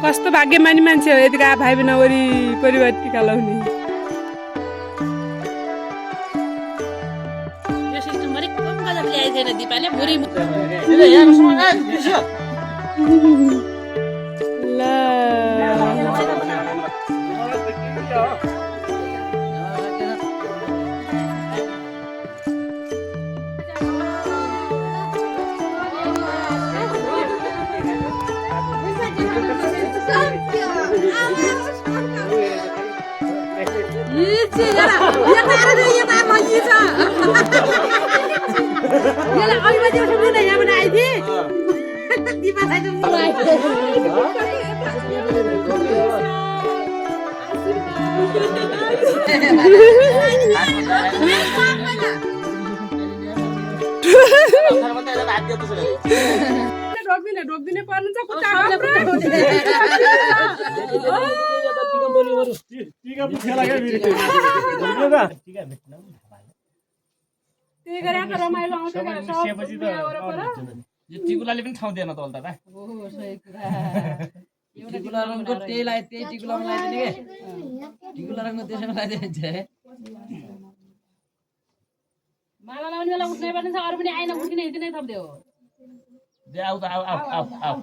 कस्तो भाग्यमानी मान्छे हो यतिका भाइ बहिनी वरिपरि टिका लाउने यो सिस्टम पनि कम गजब ल्याएको छैन दिपाले बुढी ल ढोक्दिने पर्नु छ कुट्टा त्यही गरेर रमाइलो आउँछ टिकुलाले पनि ठाउँ दिएन त होला दादा टिकुला रङको त्यहीलाई त्यही टिकुलामा लगाइदिने के टिकुला रङको त्यसैमा लगाइदिन्छ माला लाउने बेला उठ्नै पर्ने छ अरू पनि आइन उठिने यति नै थप्दियो आऊ त आऊ आऊ आऊ आऊ